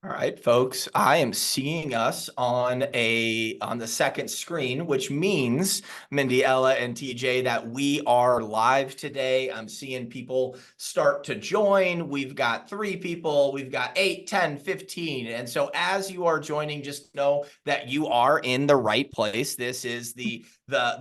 All right, folks, I am seeing us on the second screen, which means, Mindy, Ella, and TJ, that we are live today. I'm seeing people start to join. We've got 3 people, we've got 8, 10, 15. And so as you are joining, just know that you are in the right place. This is the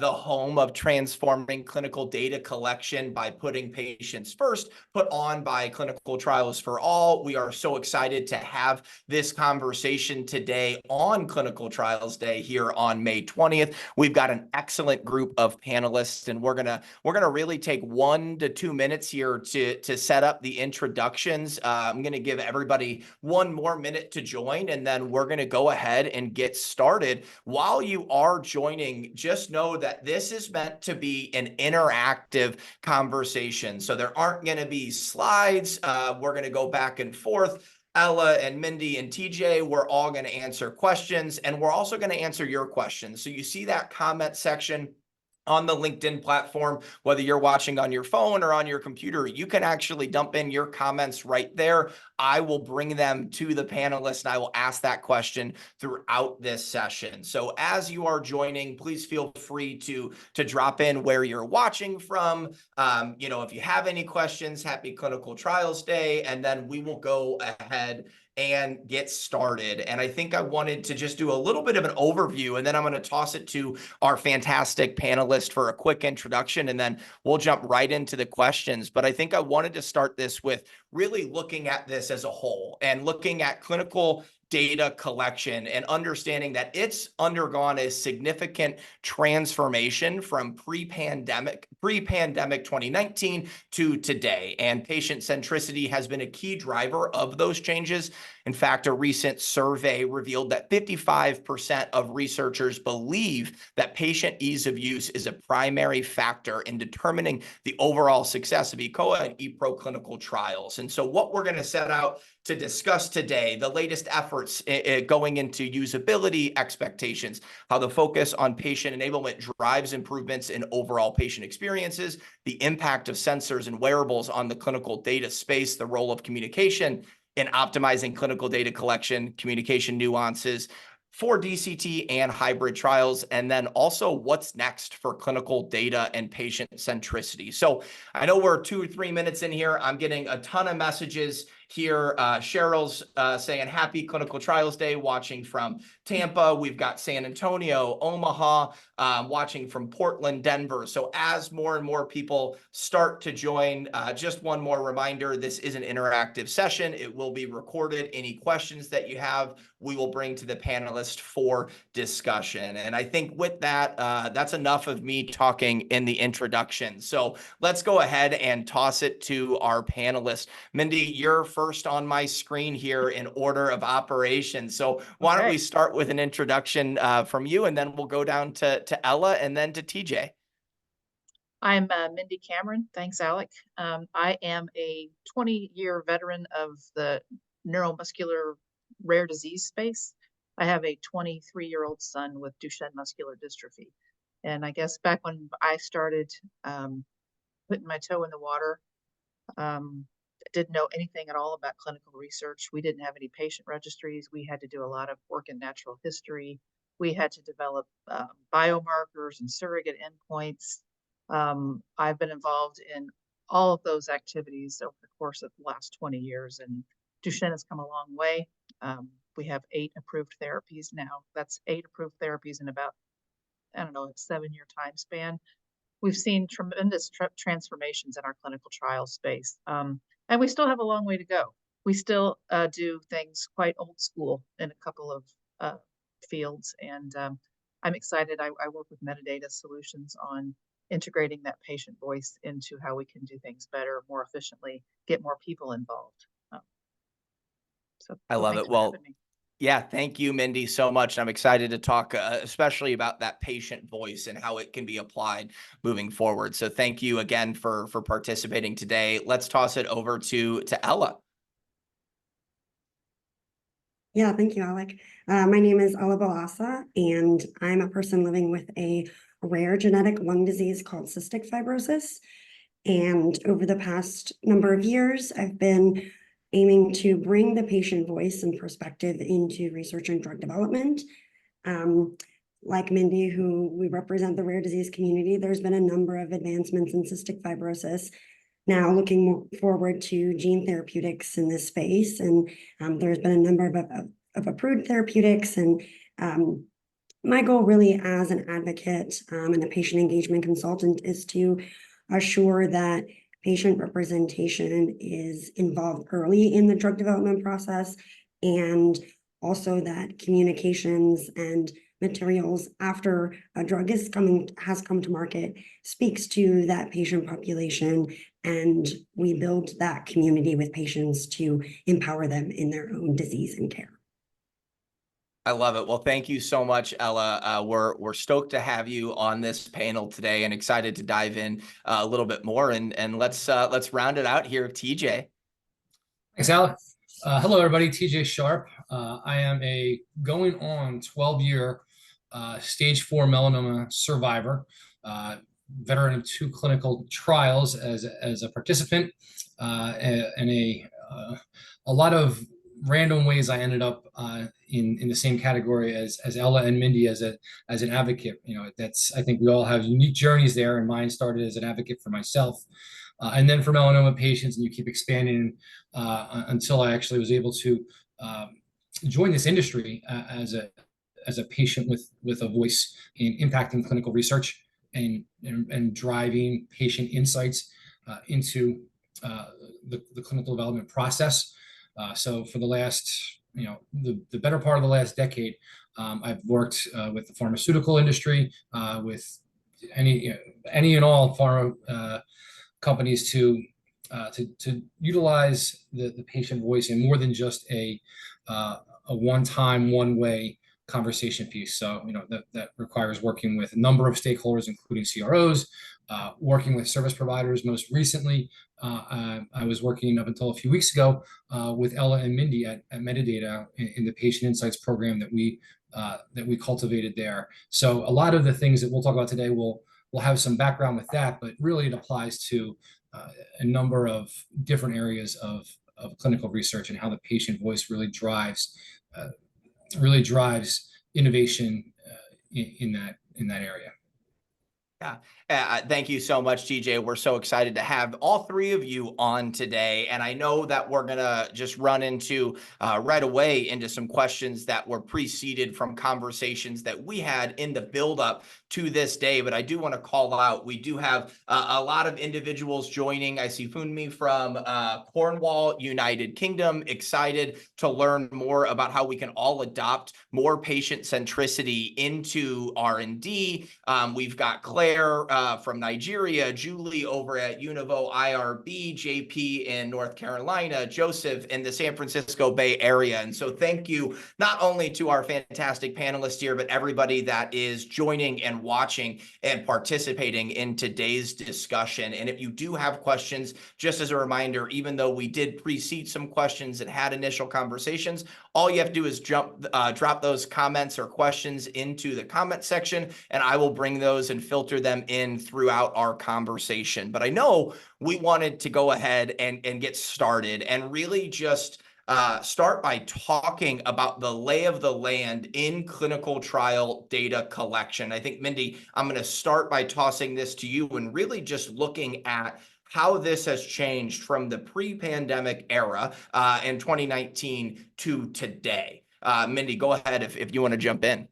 home of transforming clinical data collection by putting patients first, put on by Clinical Trials for All. We are so excited to have this conversation today on Clinical Trials Day here on May 20th. We've got an excellent group of panelists, and we're gonna really take 1 to 2 minutes here to set up the introductions. I'm gonna give everybody 1 more minute to join, and then we're gonna go ahead and get started. While you are joining, just know that this is meant to be an interactive conversation. So there aren't going to be slides. We're going to go back and forth. Ella and Mindy and TJ, we're all going to answer questions, and we're also going to answer your questions. So you see that comment section on the LinkedIn platform, whether you're watching on your phone or on your computer, you can actually dump in your comments right there. I will bring them to the panelists and I will ask that question throughout this session. So as you are joining, please feel free to drop in where you're watching from. If you have any questions, happy Clinical Trials Day, and then we will go ahead and get started. And I think I wanted to just do a little bit of an overview, and then I'm going to toss it to our fantastic panelist for a quick introduction, and then we'll jump right into the questions. But I think I wanted to start this with really looking at this as a whole and looking at clinical data collection and understanding that it's undergone a significant transformation from pre-pandemic 2019 to today. And patient centricity has been a key driver of those changes. In fact, a recent survey revealed that 55% of researchers believe that patient ease of use is a primary factor in determining the overall success of ECOA and ePro clinical trials. And so what we're going to set out to discuss today, the latest efforts going into usability expectations, how the focus on patient enablement drives improvements in overall patient experiences, the impact of sensors and wearables on the clinical data space, the role of communication in optimizing clinical data collection, communication nuances for DCT and hybrid trials, and then also what's next for clinical data and patient centricity. So I know we're 2 or 3 minutes in here. I'm getting a ton of messages here. Cheryl's saying happy Clinical Trials Day, watching from Tampa. We've got San Antonio, Omaha, watching from Portland, Denver. So as more and more people start to join, just one more reminder, this is an interactive session. It will be recorded. Any questions that you have, we will bring to the panelists for discussion. And I think with that, that's enough of me talking in the introduction. So let's go ahead and toss it to our panelists. Mindy, you're first on my screen here in order of operations. So why don't we start with an introduction from you, and then we'll go down to Ella and then to TJ. I'm Mindy Cameron. Thanks, Alec. I am a 20-year veteran of the neuromuscular rare disease space. I have a 23-year-old son with Duchenne muscular dystrophy. And I guess back when I started putting my toe in the water, didn't know anything at all about clinical research. We didn't have any patient registries. We had to do a lot of work in natural history. We had to develop biomarkers and surrogate endpoints. I've been involved in all of those activities over the course of the last 20 years, and Duchenne has come a long way. We have 8 approved therapies now. That's 8 approved therapies in about, a 7-year time span. We've seen tremendous transformations in our clinical trial space. And we still have a long way to go. We still do things quite old school in a couple of fields. And I'm excited. I work with Medidata Solutions on integrating that patient voice into how we can do things better, more efficiently, get more people involved. I love it. Well, yeah, thank you, Mindy, so much. I'm excited to talk especially about that patient voice and how it can be applied moving forward. So thank you again for participating today. Let's toss it over to Ella. Yeah, thank you, Alec. My name is Ella Balasa, and I'm a person living with a rare genetic lung disease called cystic fibrosis. And over the past number of years, I've been aiming to bring the patient voice and perspective into research and drug development. Like Mindy, who we represent the rare disease community, there's been a number of advancements in cystic fibrosis. Now looking forward to gene therapeutics in this space, and there's been a number of approved therapeutics. And my goal really as an advocate and a patient engagement consultant is to assure that patient representation is involved early in the drug development process, and also that communications and materials after a drug has come to market speaks to that patient population, and we build that community with patients to empower them in their own disease and care. I love it. Well, thank you so much, Ella. We're stoked to have you on this panel today and excited to dive in a little bit more. And let's round it out here, TJ. Thanks, Alec. Hello, everybody. TJ Sharpe. I am a going on 12-year stage 4 melanoma survivor, veteran of 2 clinical trials as a participant, and a lot of random ways I ended up in the same category as Ella and Mindy as an advocate. You know, I think we all have unique journeys there, and mine started as an advocate for myself. And then for melanoma patients, and you keep expanding until I actually was able to join this industry as a patient with a voice in impacting clinical research and driving patient insights into the clinical development process. So for the last, the better part of the last decade, I've worked with the pharmaceutical industry, with any and all pharma companies to utilize the patient voice in more than just a one-time, one-way conversation piece. So that requires working with a number of stakeholders, including CROs, working with service providers. Most recently, I was working up until a few weeks ago with Ella and Mindy at Medidata in the patient insights program that we cultivated there. So a lot of the things that we'll talk about today will have some background with that, but really it applies to a number of different areas of clinical research and how the patient voice really drives innovation in that area. Yeah. Thank you so much, TJ. We're so excited to have all 3 of you on today. And I know that we're going to just run into right away into some questions that were preceded from conversations that we had in the buildup to this day. But I do want to call out, we do have a lot of individuals joining. I see Funmi from Cornwall, United Kingdom, excited to learn more about how we can all adopt more patient centricity into R&D. We've got Claire from Nigeria, Julie over at Univo IRB, JP in North Carolina, Joseph in the San Francisco Bay Area. And so thank you not only to our fantastic panelists here, but everybody that is joining and watching and participating in today's discussion. And if you do have questions, just as a reminder, even though we did precede some questions and had initial conversations, all you have to do is drop those comments or questions into the comment section, and I will bring those and filter them in throughout our conversation. But I know we wanted to go ahead and get started and really just start by talking about the lay of the land in clinical trial data collection. I think, Mindy, I'm going to start by tossing this to you and really just looking at how this has changed from the pre-pandemic era in 2019 to today. Mindy, go ahead if you want to jump in.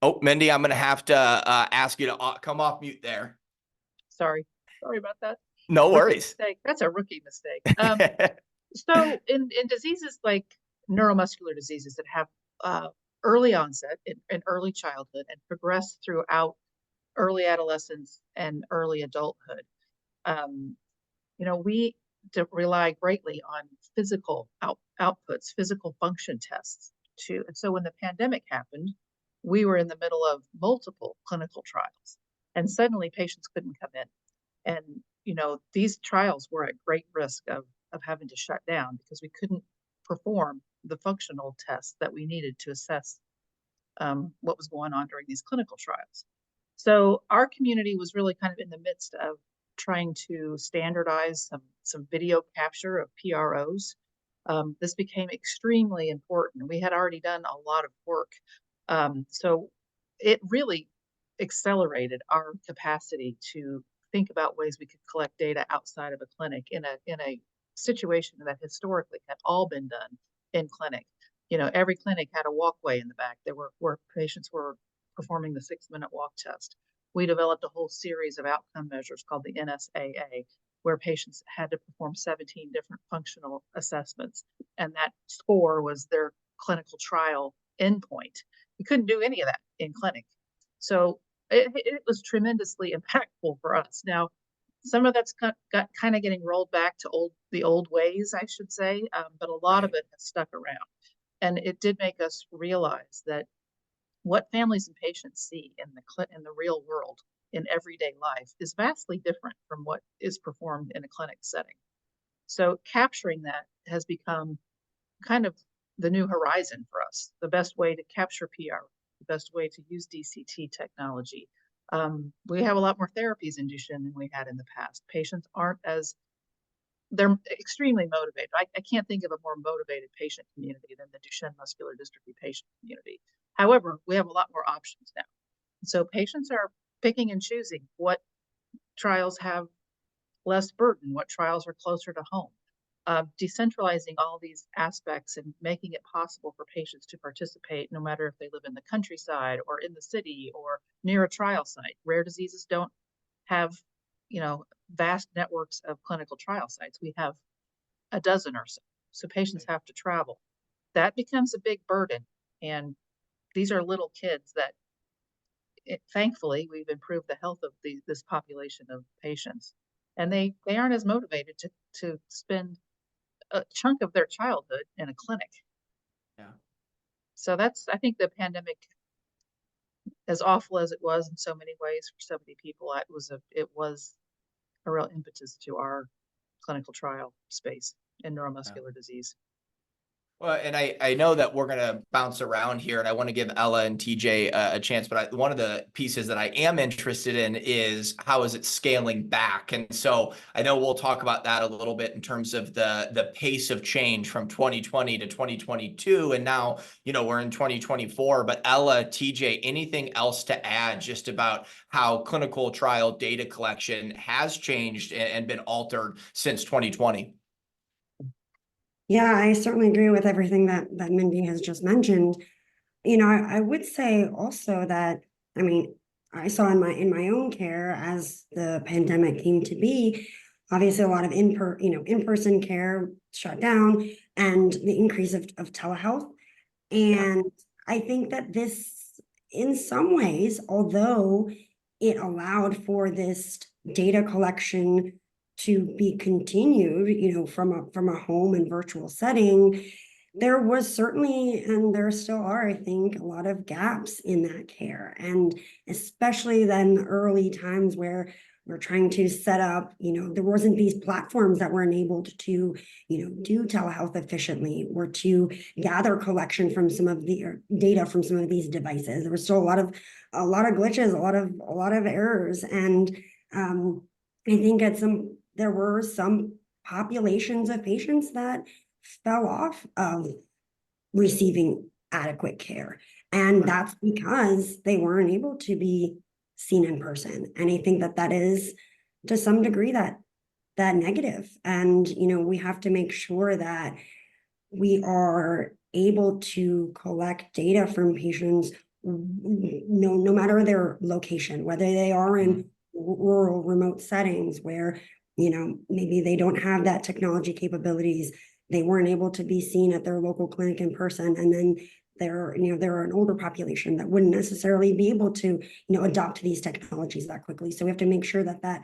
Oh, Mindy, I'm going to have to ask you to come off mute there. Sorry about that. No worries. That's a rookie mistake. So in diseases like neuromuscular diseases that have early onset in early childhood and progress throughout early adolescence and early adulthood, we rely greatly on physical outputs, physical function tests too. And so when the pandemic happened, we were in the middle of multiple clinical trials, and suddenly patients couldn't come in. And, these trials were at great risk of having to shut down because we couldn't perform the functional tests that we needed to assess what was going on during these clinical trials. So our community was really kind of in the midst of trying to standardize some video capture of PROs. This became extremely important. We had already done a lot of work. So it really accelerated our capacity to think about ways we could collect data outside of a clinic in a situation that historically had all been done in clinic. You know, every clinic had a walkway in the back. There were where patients were performing the 6-minute walk test. We developed a whole series of outcome measures called the NSAA, where patients had to perform 17 different functional assessments, and that score was their clinical trial endpoint. We couldn't do any of that in clinic. So it was tremendously impactful for us. Now, some of that's got kind of getting rolled back to the old ways, I should say, but a lot of it has stuck around. And it did make us realize that what families and patients see in the real world in everyday life is vastly different from what is performed in a clinic setting. So capturing that has become kind of the new horizon for us, the best way to capture PR, the best way to use DCT technology. We have a lot more therapies in Duchenne than we had in the past. Patients they're extremely motivated. I can't think of a more motivated patient community than the Duchenne muscular dystrophy patient community. However, we have a lot more options now. So patients are picking and choosing what trials have less burden, what trials are closer to home. Decentralizing all these aspects and making it possible for patients to participate no matter if they live in the countryside or in the city or near a trial site. Rare diseases don't have, vast networks of clinical trial sites. We have a dozen or so. So patients have to travel. That becomes a big burden. And these are little kids that thankfully we've improved the health of this population of patients. And they aren't as motivated to spend a chunk of their childhood in a clinic. Yeah. So I think the pandemic, as awful as it was in so many ways for so many people, it was a real impetus to our clinical trial space in neuromuscular disease. Well, and I know that we're going to bounce around here, and I want to give Ella and TJ a chance, but one of the pieces that I am interested in is how is it scaling back? And so I know we'll talk about that a little bit in terms of the pace of change from 2020 to 2022, and now, we're in 2024, but Ella, TJ, anything else to add just about how clinical trial data collection has changed and been altered since 2020? Yeah, I certainly agree with everything that Mindy has just mentioned. I would say also that, I saw in my own care as the pandemic came to be, obviously a lot of in-person care shut down and the increase of telehealth. And I think that this, in some ways, although it allowed for this data collection to be continued, from a home and virtual setting, there was certainly, and there still are, I think, a lot of gaps in that care. And especially then early times where we're trying to set up, there wasn't these platforms that were enabled to, do telehealth efficiently or to gather collection from some of the data from some of these devices. There was still a lot of glitches, a lot of errors. And I think there were some populations of patients that fell off of receiving adequate care. And that's because they weren't able to be seen in person. And I think that is to some degree that negative. And, we have to make sure that we are able to collect data from patients, no matter their location, whether they are in rural, remote settings where, maybe they don't have that technology capabilities. They weren't able to be seen at their local clinic in person. And then they're an older population that wouldn't necessarily be able to, adopt these technologies that quickly. So we have to make sure that,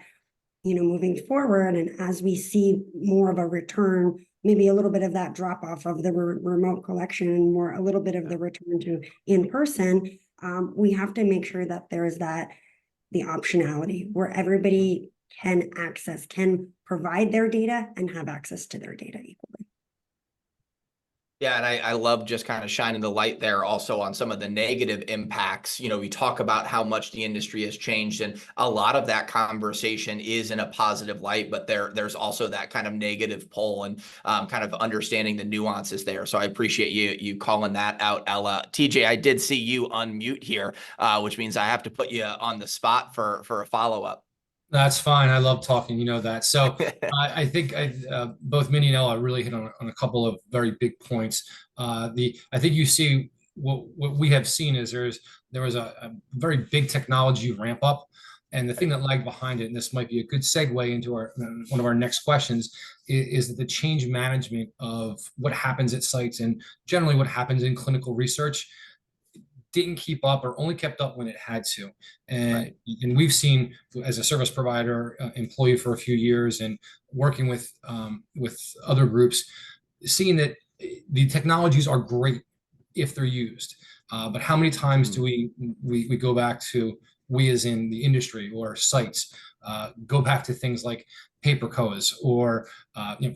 moving forward, and as we see more of a return, maybe a little bit of that drop off of the remote collection and a little bit of the return to in person, we have to make sure that there is the optionality where everybody can provide their data and have access to their data equally. Yeah, and I love just kind of shining the light there also on some of the negative impacts. We talk about how much the industry has changed, and a lot of that conversation is in a positive light, but there's also that kind of negative pull and kind of understanding the nuances there. So I appreciate you calling that out, Ella. TJ, I did see you unmute here, which means I have to put you on the spot for a follow-up. That's fine. I love talking, you know that. So I think both Mindy and Ella really hit on a couple of very big points. I think you see what we have seen is there was a very big technology ramp up, and the thing that lagged behind it, and this might be a good segue into one of our next questions, is that the change management of what happens at sites and generally what happens in clinical research didn't keep up or only kept up when it had to. And, and we've seen as a service provider employee for a few years and working with other groups, seeing that the technologies are great if they're used. But how many times do we go back to, we as in the industry or sites, go back to things like paper codes or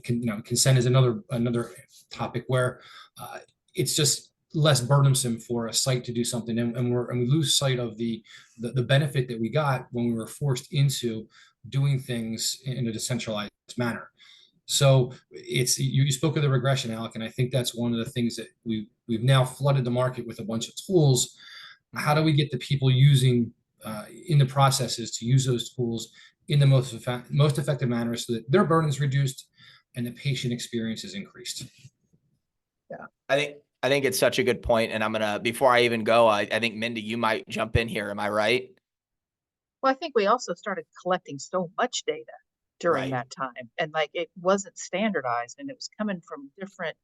consent is another topic where it's just less burdensome for a site to do something, and we lose sight of the benefit that we got when we were forced into doing things in a decentralized manner. So you spoke of the regression, Alec, and I think that's one of the things that we've now flooded the market with a bunch of tools. How do we get the people using in the processes to use those tools in the most effective manner so that their burden is reduced and the patient experience is increased? Yeah, I think it's such a good point, and before I even go, I think Mindy, you might jump in here. Am I right? Well, I think we also started collecting so much data during Right. that time, and like it wasn't standardized, and it was coming from different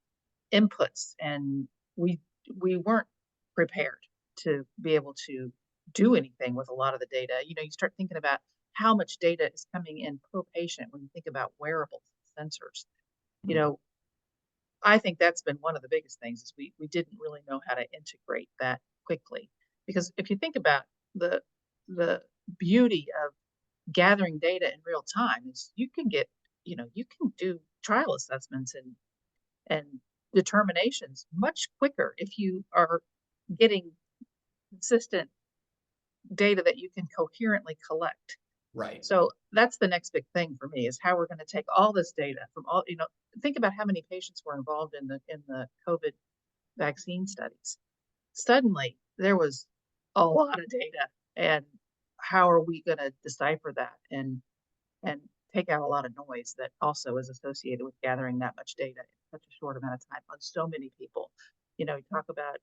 inputs, and we weren't prepared to be able to do anything with a lot of the data. You start thinking about how much data is coming in per patient when you think about wearables and sensors. You know, I think that's been one of the biggest things is we didn't really know how to integrate that quickly. Because if you think about the beauty of gathering data in real time is you can do trial assessments and determinations much quicker if you are getting consistent data that you can coherently collect. Right. So that's the next big thing for me is how we're going to take all this data from all, think about how many patients were involved in the COVID vaccine studies. Suddenly there was a lot of data, and how are we going to decipher that and take out a lot of noise that also is associated with gathering that much data in such a short amount of time on so many people. You talk about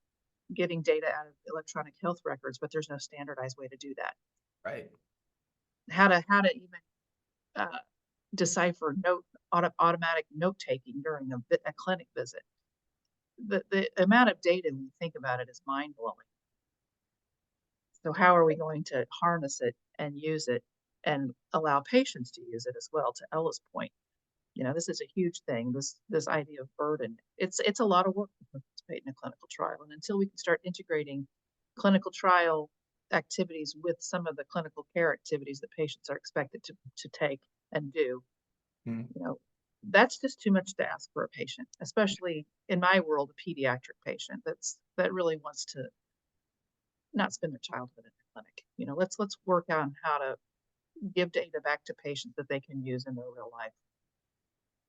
getting data out of electronic health records, but there's no standardized way to do that. Right. How to even decipher automatic note taking during a clinic visit. The amount of data when you think about it is mind blowing. So how are we going to harness it and use it and allow patients to use it as well? To Ella's point, this is a huge thing. This idea of burden. It's a lot of work to participate in a clinical trial, and until we can start integrating clinical trial activities with some of the clinical care activities that patients are expected to take and do, that's just too much to ask for a patient, especially in my world, a pediatric patient that really wants to not spend their childhood in the clinic. Let's work on how to give data back to patients that they can use in their real life.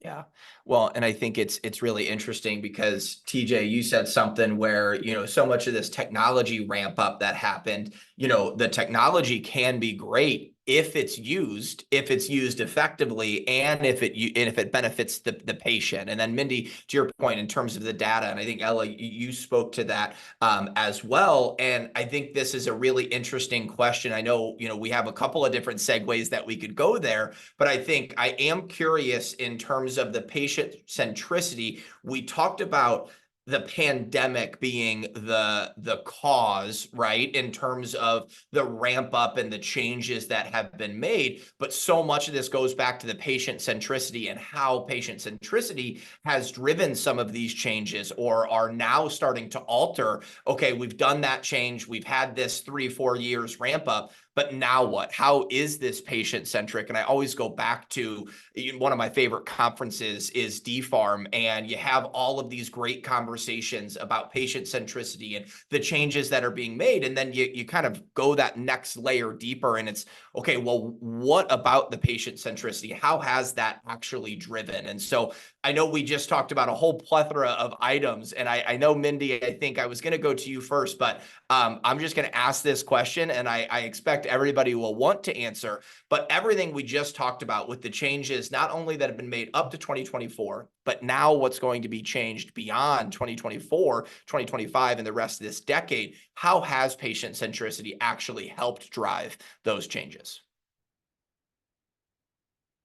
Yeah. Well, and I think it's really interesting because TJ, you said something where, so much of this technology ramp up that happened, the technology can be great if it's used effectively and if it benefits the patient. And then Mindy, to your point in terms of the data, and I think Ella, you spoke to that as well. And I think this is a really interesting question. I know, we have a couple of different segues that we could go there, but I think I am curious in terms of the patient centricity. We talked about the pandemic being the cause, right, in terms of the ramp up and the changes that have been made. But so much of this goes back to the patient centricity and how patient centricity has driven some of these changes or are now starting to alter. Okay, we've done that change. We've had this 3-4 years ramp up. but now what? How is this patient centric? And I always go back to one of my favorite conferences is DFARM, and you have all of these great conversations about patient centricity and the changes that are being made. And then you kind of go that next layer deeper, and it's, okay, well, what about the patient centricity? How has that actually driven? And so I know we just talked about a whole plethora of items, and I know, Mindy, I think I was going to go to you first, but I'm just going to ask this question, and I expect everybody will want to answer. But everything we just talked about with the changes, not only that have been made up to 2024, but now what's going to be changed beyond 2024, 2025, and the rest of this decade, how has patient centricity actually helped drive those changes?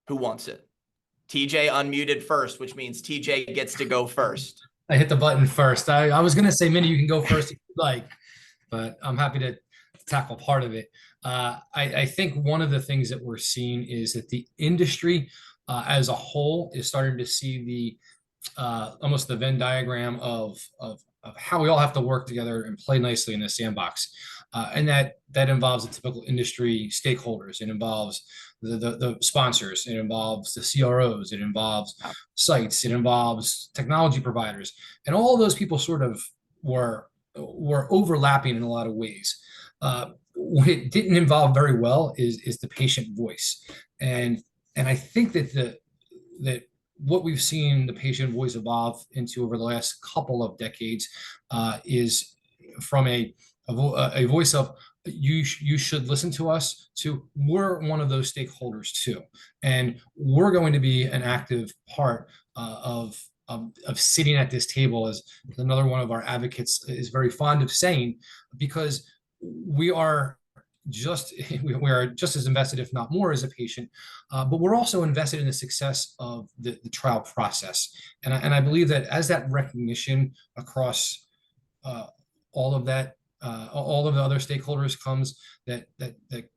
Who wants it? TJ unmuted first, which means TJ gets to go first. I hit the button first. I was going to say, Mindy, you can go first if you'd like, but I'm happy to tackle part of it. I think one of the things that we're seeing is that the industry as a whole is starting to see the almost the Venn diagram of how we all have to work together and play nicely in a sandbox. And that involves the typical industry stakeholders. It involves the sponsors. It involves the CROs. It involves sites. It involves technology providers. And all those people sort of were overlapping in a lot of ways. What it didn't involve very well is the patient voice. And I think that what we've seen the patient voice evolve into over the last couple of decades is from a voice of you should listen to us to we're one of those stakeholders too, and we're going to be an active part of sitting at this table, as another one of our advocates is very fond of saying, because we are just as invested, if not more, as a patient, but we're also invested in the success of the trial process. And I believe that as that recognition across all of that, all of the other stakeholders comes, that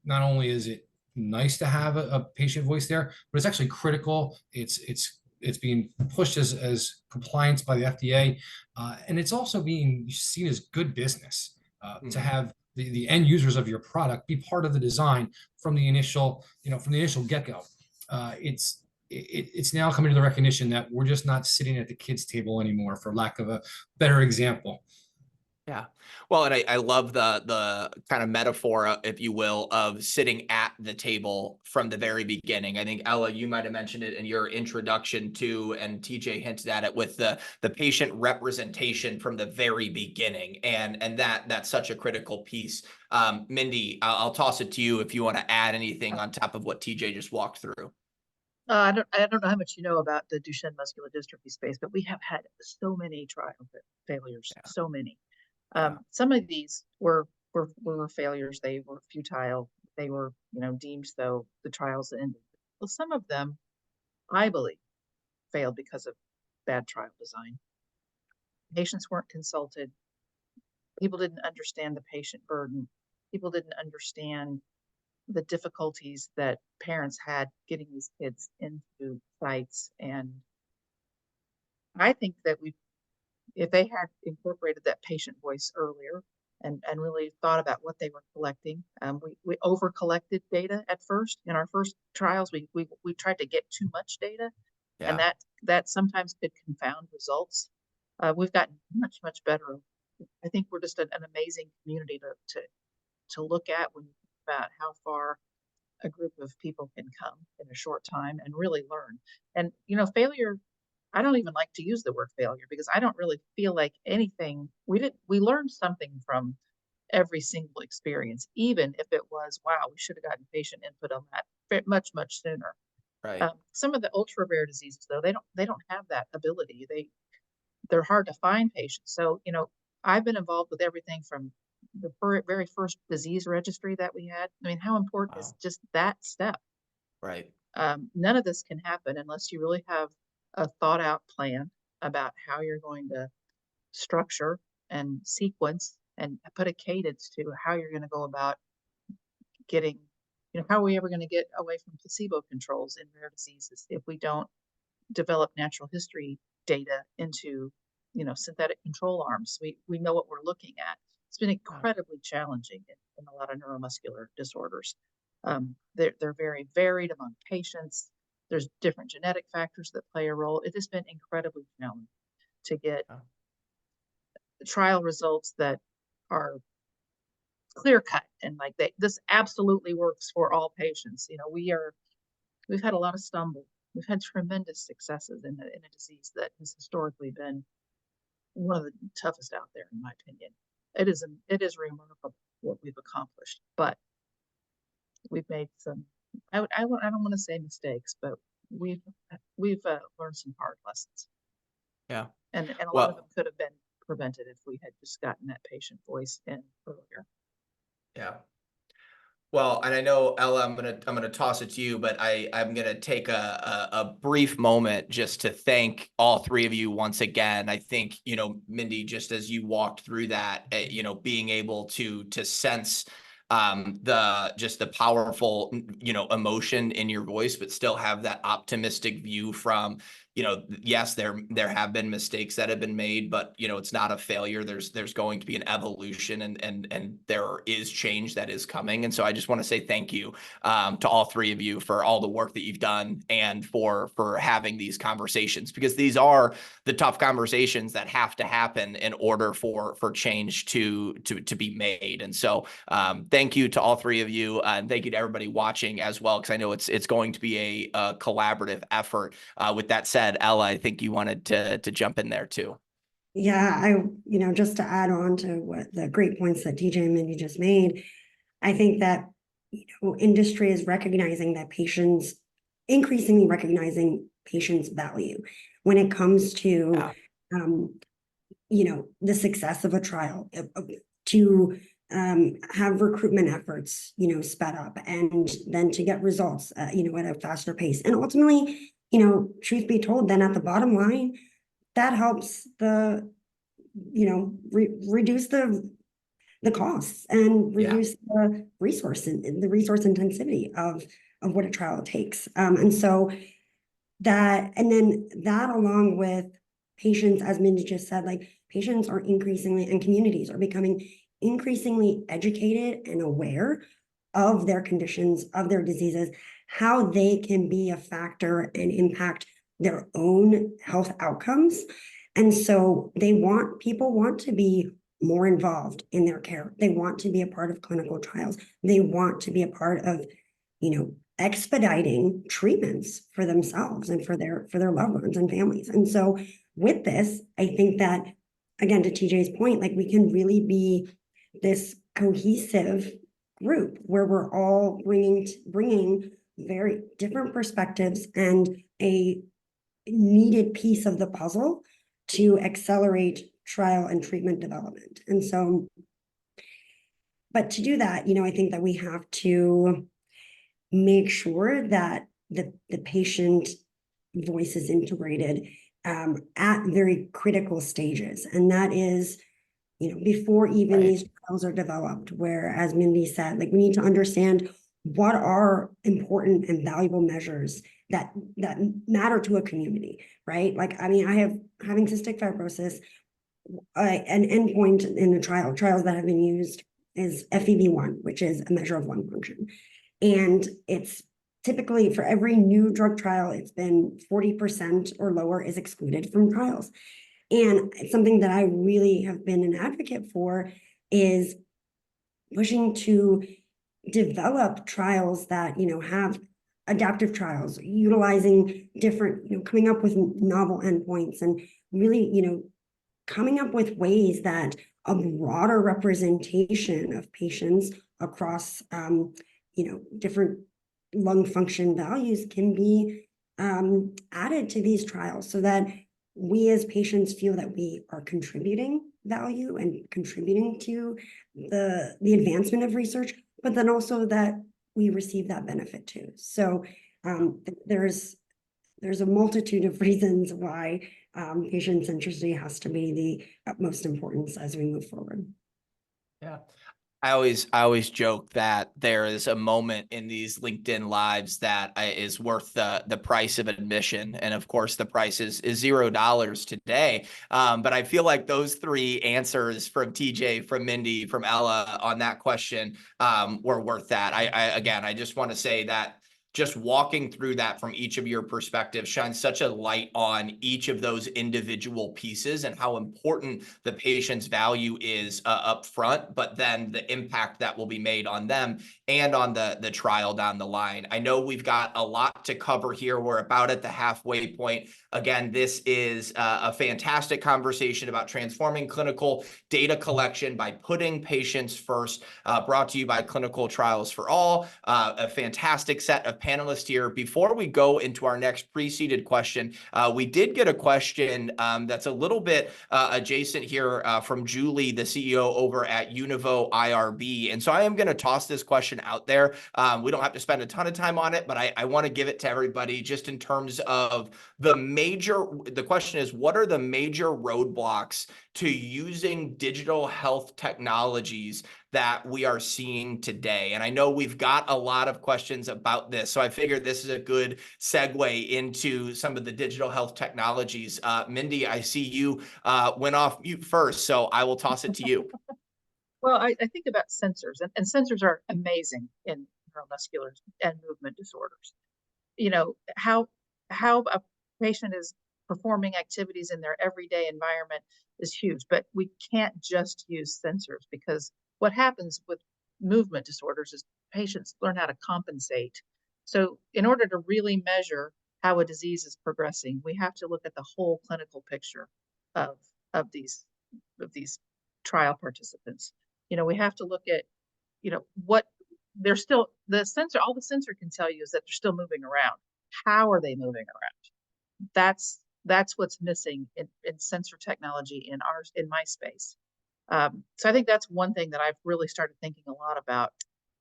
not only is it nice to have a patient voice there, but it's actually critical. It's being pushed as compliance by the FDA, and it's also being seen as good business to have the end users of your product be part of the design from the initial get-go. It's now coming to the recognition that we're just not sitting at the kids' table anymore, for lack of a better example. Yeah. Well, and I love the kind of metaphor, if you will, of sitting at the table from the very beginning. I think, Ella, you might have mentioned it in your introduction too, and TJ hinted at it with the patient representation from the very beginning. And that's such a critical piece. Mindy, I'll toss it to you if you want to add anything on top of what TJ just walked through. I don't know how much you know about the Duchenne muscular dystrophy space, but we have had so many trial failures, so many. Some of these were failures. They were futile. They were, deemed though the trials ended. Well, some of them, I believe, failed because of bad trial design. Patients weren't consulted. People didn't understand the patient burden. People didn't understand the difficulties that parents had getting these kids into sites. And I think that if they had incorporated that patient voice earlier and really thought about what they were collecting, we over collected data at first. In our first trials, we tried to get too much data, and that sometimes could confound results. We've gotten much better. I think we're just an amazing community to look at when you think about how far a group of people can come in a short time and really learn. And failure, I don't even like to use the word failure, because I don't really feel like anything we learned something from every single experience, even if it was, wow, we should have gotten patient input on that much sooner. Right. Some of the ultra rare diseases, though, they don't have that ability. They're hard to find patients. So I've been involved with everything from the very first disease registry that we had. I mean, how important is just that step? Right. None of this can happen unless you really have a thought out plan about how you're going to structure and sequence and put a cadence to how you're going to go about getting, how are we ever going to get away from placebo controls in rare diseases if we don't develop natural history data into, synthetic control arms? We know what we're looking at. It's been incredibly challenging in a lot of neuromuscular disorders. They're very varied among patients. There's different genetic factors that play a role. It has been incredibly challenging to get trial results that are clear cut and like this absolutely works for all patients. You know, we've had a lot of stumble. We've had tremendous successes in a disease that has historically been one of the toughest out there, in my opinion. It is remarkable what we've accomplished, but we've made some, I don't want to say mistakes, but we've learned some hard lessons. Yeah. And a lot of them could have been prevented if we had just gotten that patient voice in earlier. Yeah. Well, and I know, Ella, I'm gonna toss it to you, but I'm gonna take a brief moment just to thank all three of you once again. I think, you know, Mindy, just as you walked through that, you know, being able to sense the powerful, you know, emotion in your voice, but still have that optimistic view from, you know, yes, there have been mistakes that have been made, but, you know, it's not a failure. There's going to be an evolution, and there is change that is coming. And so I just want to say thank you to all three of you for all the work that you've done and for having these conversations, because these are the tough conversations that have to happen in order for change to be made. And so thank you to all three of you, and thank you to everybody watching as well, because I know it's going to be a collaborative effort. With that said, Ella, I think you wanted to jump in there too. Yeah, you know, just to add on to what the great points that TJ and Mindy just made, I think that, you know, industry is recognizing that increasingly recognizing patients' value when it comes to, you know, the success of a trial, to have recruitment efforts, you know, sped up, and then to get results, you know, at a faster pace. And ultimately, you know, truth be told, then at the bottom line, that helps the, you know, reduce the costs and reduce the resource intensity of what a trial takes. And so that, and then that along with patients, as Mindy just said, like patients are increasingly, and communities are becoming increasingly educated and aware of their conditions, of their diseases, how they can be a factor and impact their own health outcomes. And so people want to be more involved in their care. They want to be a part of clinical trials. They want to be a part of, you know, expediting treatments for themselves and for their loved ones and families. And so with this, I think that, again, to TJ's point, like we can really be this cohesive group where we're all bringing very different perspectives and a needed piece of the puzzle to accelerate trial and treatment development. And so, but to do that, you know, I think that we have to make sure that the patient voice is integrated at very critical stages. And that is, you know, before even these trials are developed, where, as Mindy said, like we need to understand what are important and valuable measures that matter to a community, right? Like, I mean, having cystic fibrosis, an endpoint in the trials that have been used is FEV1, which is a measure of lung function. And it's typically for every new drug trial, it's been 40% or lower is excluded from trials. And it's something that I really have been an advocate for, is pushing to develop trials that, you know, have adaptive trials, utilizing different, you know, coming up with novel endpoints, and really, you know, coming up with ways that a broader representation of patients across, you know, different lung function values can be added to these trials, so that we as patients feel that we are contributing value and contributing to the advancement of research, but then also that we receive that benefit too. So there's a multitude of reasons why patient centricity has to be the utmost importance as we move forward. Yeah. I always joke that there is a moment in these LinkedIn lives that is worth the price of admission, and of course the price is $0 today. But I feel like those three answers from TJ, from Mindy, from Ella on that question were worth that. I just want to say that just walking through that from each of your perspectives shines such a light on each of those individual pieces and how important the patient's value is up front, but then the impact that will be made on them and on the trial down the line. I know we've got a lot to cover here. We're about at the halfway point. Again, this is a fantastic conversation about transforming clinical data collection by putting patients first, brought to you by Clinical Trials for All, a fantastic set of panelists here. Before we go into our next preceded question, we did get a question that's a little bit adjacent here from Julie, the CEO over at Univo IRB. And so I am going to toss this question out there. We don't have to spend a ton of time on it, but I want to give it to everybody just in terms of the question is, what are the major roadblocks to using digital health technologies that we are seeing today? And I know we've got a lot of questions about this, so I figured this is a good segue into some of the digital health technologies. Mindy, I see you went off mute first, so I will toss it to you. Well, I think about sensors, and sensors are amazing in neuromuscular and movement disorders. You know, how a patient is performing activities in their everyday environment is huge, but we can't just use sensors, because what happens with movement disorders is patients learn how to compensate. So in order to really measure how a disease is progressing, we have to look at the whole clinical picture of these trial participants. You know, we have to look at, you know, what they're still, all the sensor can tell you is that they're still moving around. How are they moving around? That's what's missing in sensor technology in my space. So I think that's one thing that I've really started thinking a lot about.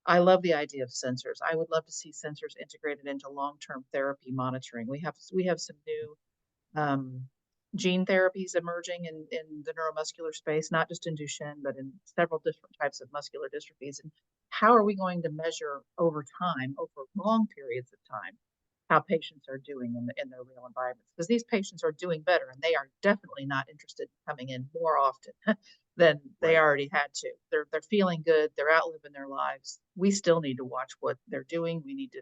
I love the idea of sensors. I would love to see sensors integrated into long-term therapy monitoring. We have some new gene therapies emerging in the neuromuscular space, not just in Duchenne, but in several different types of muscular dystrophies. And how are we going to measure over time, over long periods of time, how patients are doing in their real environments? Because these patients are doing better, and they are definitely not interested in coming in more often than they already had to. They're feeling good. They're out living their lives. We still need to watch what they're doing. We need to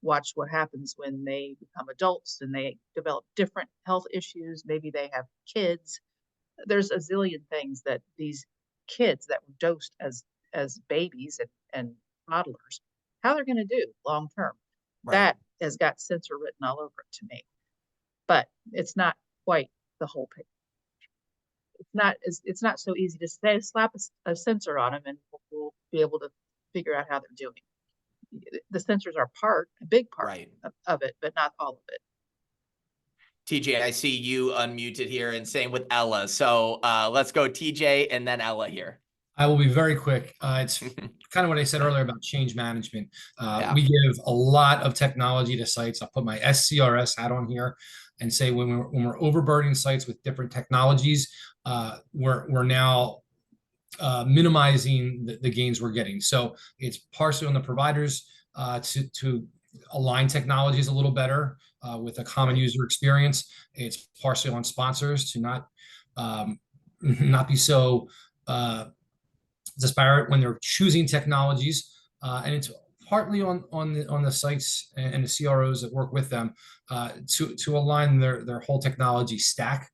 watch what happens when they become adults and they develop different health issues. Maybe they have kids. There's a zillion things that these kids that were dosed as babies and toddlers, how they're going to do long term. Right. That has got sensor written all over it to me, but it's not quite the whole picture. It's not so easy to say slap a sensor on them and we'll be able to figure out how they're doing. The sensors are a big part right. of it, but not all of it. TJ, I see you unmuted here, and same with Ella. So let's go TJ and then Ella here. I will be very quick. It's kind of what I said earlier about change management. We give a lot of technology to sites. I'll put my SCRS hat on here and say when we're overburdening sites with different technologies, we're now minimizing the gains we're getting. So it's partially on the providers to align technologies a little better with a common user experience. It's partially on sponsors to not be so disparate when they're choosing technologies, and it's partly on the sites and the CROs that work with them to align their whole technology stack.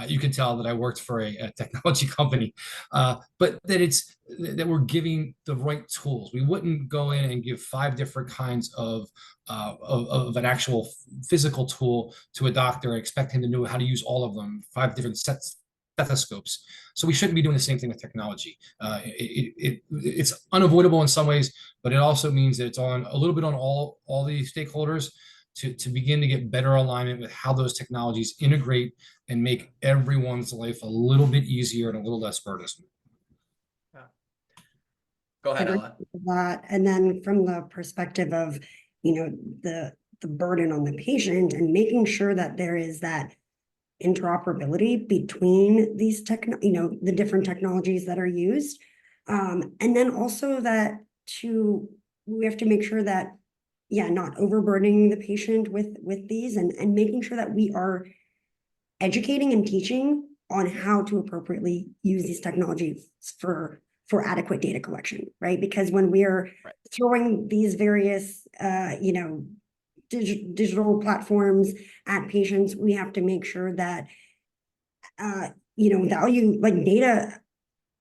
You can tell that I worked for a technology company, but that we're giving the right tools. We wouldn't go in and give 5 different kinds of an actual physical tool to a doctor and expect him to know how to use all of them, 5 different stethoscopes. So we shouldn't be doing the same thing with technology. It's unavoidable in some ways, but it also means that it's on a little bit on all the stakeholders to begin to get better alignment with how those technologies integrate and make everyone's life a little bit easier and a little less burdensome. Yeah. Go ahead, Ella. And then from the perspective of, the burden on the patient and making sure that there is that interoperability between these the different technologies that are used. And then also that we have to make sure that, yeah, not overburdening the patient with these and making sure that we are educating and teaching on how to appropriately use these technologies for adequate data collection, right? Because when we are throwing these various, digital platforms at patients, we have to make sure that, value, like data,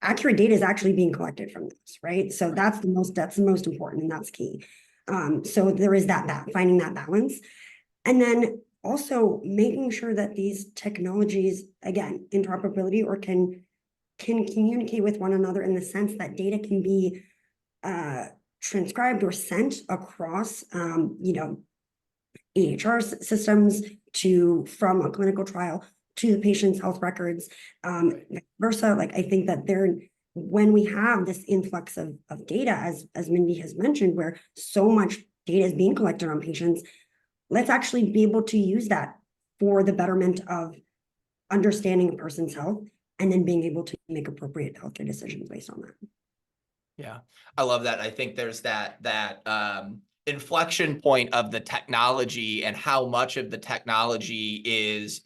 accurate data is actually being collected from this, right? So that's the most important, and that's key. So there is that finding that balance. And then also making sure that these technologies, again, interoperability or can communicate with one another in the sense that data can be transcribed or sent across, EHR systems from a clinical trial to the patient's health records, versa. Like, I think that when we have this influx of data, as Mindy has mentioned, where so much data is being collected on patients, let's actually be able to use that for the betterment of understanding a person's health and then being able to make appropriate healthcare decisions based on that. Yeah, I love that. I think there's that inflection point of the technology and how much of the technology is,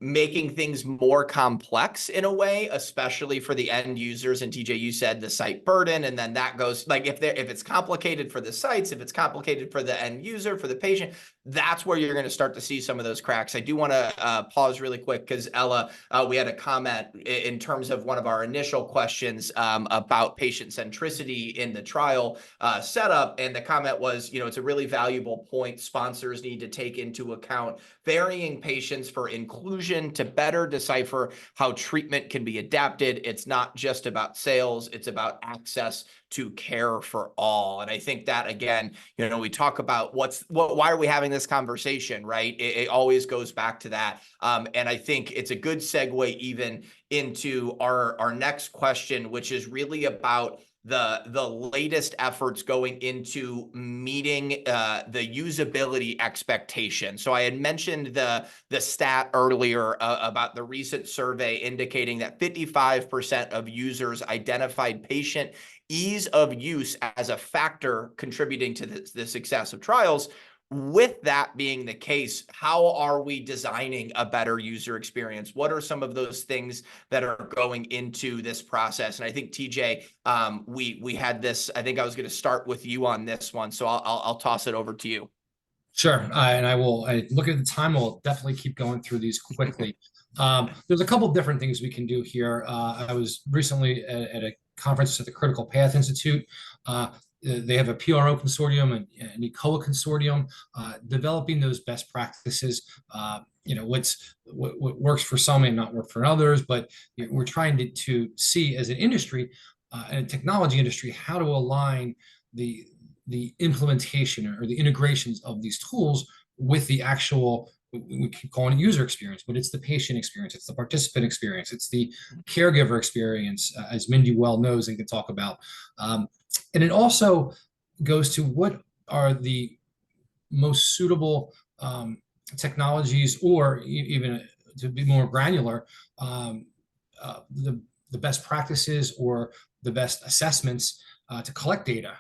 making things more complex in a way, especially for the end users. And TJ, you said the site burden, and then that goes like, if it's complicated for the sites, if it's complicated for the end user, for the patient, that's where you're going to start to see some of those cracks. I do want to pause really quick because Ella, we had a comment in terms of one of our initial questions about patient centricity in the trial setup. And the comment was, it's a really valuable point. Sponsors need to take into account varying patients for inclusion to better decipher how treatment can be adapted. It's not just about sales, it's about access to care for all. And I think that, again, we talk about why are we having this conversation, right? It always goes back to that. And I think it's a good segue even into our next question, which is really about the latest efforts going into meeting the usability expectation. So I had mentioned the stat earlier about the recent survey indicating that 55% of users identified patient ease of use as a factor contributing to the success of trials. With that being the case, how are we designing a better user experience? What are some of those things that are going into this process? And I think TJ, we had this. I think I was going to start with you on this one, so I'll toss it over to you. Sure, and I look at the time. We'll definitely keep going through these quickly. There's a couple different things we can do here. I was recently at a conference at the Critical Path Institute. They have a PRO consortium and an ECOA consortium developing those best practices. What works for some may not work for others, but we're trying to see as an industry and a technology industry how to align the implementation or the integrations of these tools with the actual, we keep calling it user experience, but it's the patient experience, it's the participant experience, it's the caregiver experience, as Mindy well knows and can talk about. And it also goes to what are the most suitable technologies, or even to be more granular, the best practices or the best assessments to collect data.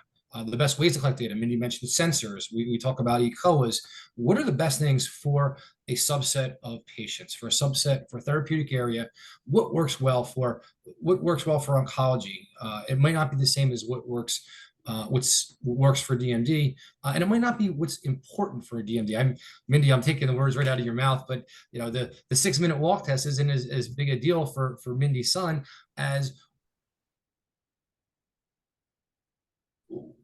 The best ways to collect data. Mindy mentioned sensors. We talk about ECOAs. What are the best things for a subset of patients, for a subset, for a therapeutic area? What works well for oncology? It might not be the same as what works for DMD, and it might not be what's important for a DMD. Mindy, I'm taking the words right out of your mouth, but the 6-minute walk test isn't as big a deal for Mindy's son as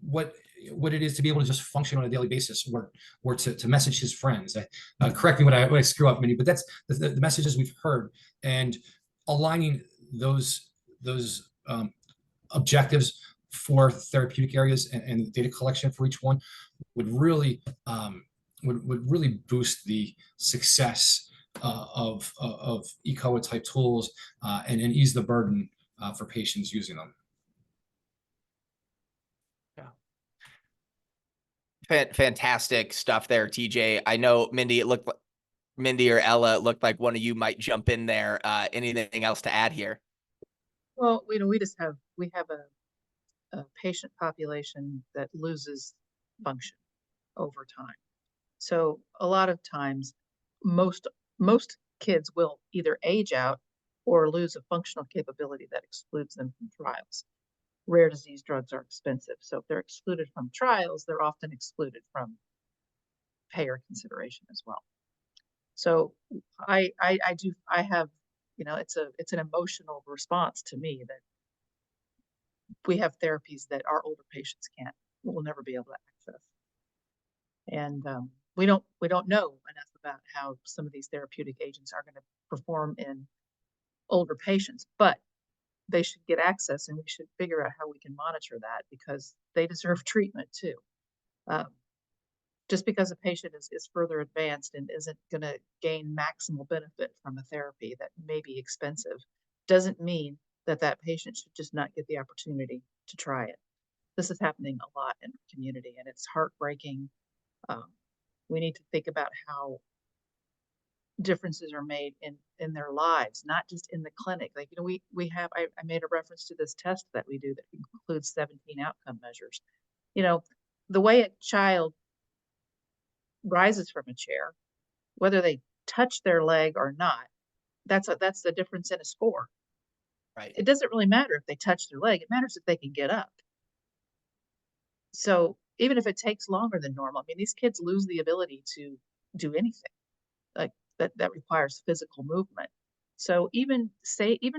what it is to be able to just function on a daily basis, or to message his friends. Correct me when I screw up, Mindy, but that's the messages we've heard, and aligning those objectives for therapeutic areas and data collection for each one would really boost the success of ECOA type tools and ease the burden for patients using them. Fantastic stuff there, TJ. I know Mindy or Ella, it looked like one of you might jump in there. Anything else to add here? Well, we have a patient population that loses function over time. So a lot of times, most kids will either age out or lose a functional capability that excludes them from trials. Rare disease drugs are expensive, so if they're excluded from trials, they're often excluded from payer consideration as well. So I have, it's an emotional response to me that we have therapies that our older patients will never be able to access. And we don't know enough about how some of these therapeutic agents are going to perform in older patients, but they should get access, and we should figure out how we can monitor that because they deserve treatment too. Just because a patient is further advanced and isn't going to gain maximal benefit from a therapy that may be expensive doesn't mean that that patient should just not get the opportunity to try it. This is happening a lot in the community, and it's heartbreaking. We need to think about how differences are made in their lives, not just in the clinic. Like, I made a reference to this test that we do that includes 17 outcome measures. The way a child rises from a chair, whether they touch their leg or not, that's the difference in a score. Right. It doesn't really matter if they touch their leg. It matters if they can get up. So even if it takes longer than normal, I mean, these kids lose the ability to do anything like that requires physical movement. So even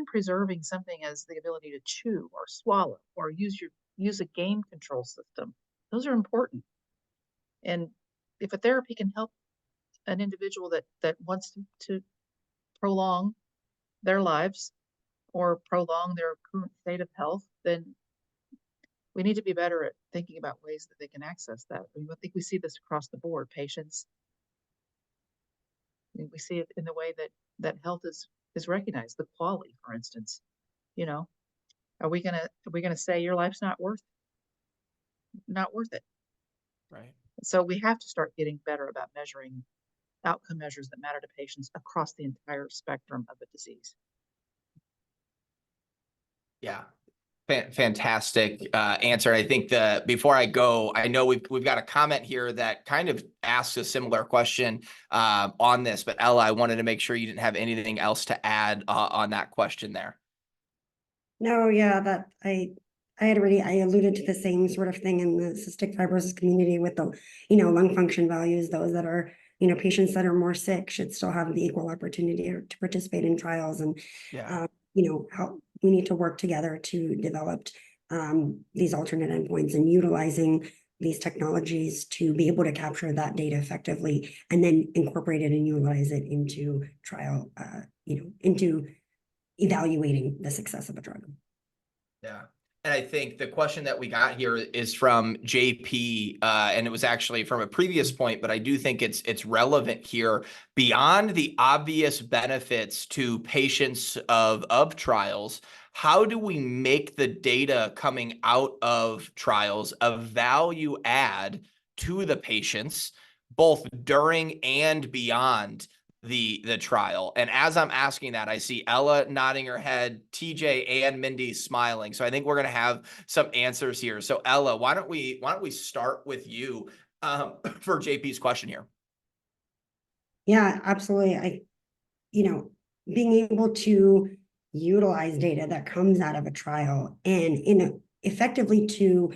preserving something as the ability to chew or swallow or use a game control system, those are important. And if a therapy can help an individual that wants to prolong their lives or prolong their current state of health, then we need to be better at thinking about ways that they can access that. I think we see this across the board. Patients, we see it in the way that health is recognized. The quality, for instance, are we gonna say your life's not worth it? Right. So we have to start getting better about measuring outcome measures that matter to patients across the entire spectrum of a disease. Yeah. Fantastic answer. I think before I go, I know we've got a comment here that kind of asks a similar question on this, but Ella, I wanted to make sure you didn't have anything else to add on that question there. No, yeah, that I alluded to the same sort of thing in the cystic fibrosis community with the, lung function values. Those that are, patients that are more sick should still have the equal opportunity to participate in trials. And, Yeah. how we need to work together to develop these alternate endpoints and utilizing these technologies to be able to capture that data effectively and then incorporate it and utilize it into trial, into evaluating the success of a drug. Yeah. And I think the question that we got here is from JP, and it was actually from a previous point, but I do think it's relevant here. Beyond the obvious benefits to patients of trials, how do we make the data coming out of trials a value add to the patients, both during and beyond the trial? And as I'm asking that, I see Ella nodding her head, TJ and Mindy smiling. So I think we're going to have some answers here. So Ella, why don't we start with you for JP's question here? Yeah, absolutely. Being able to utilize data that comes out of a trial and effectively to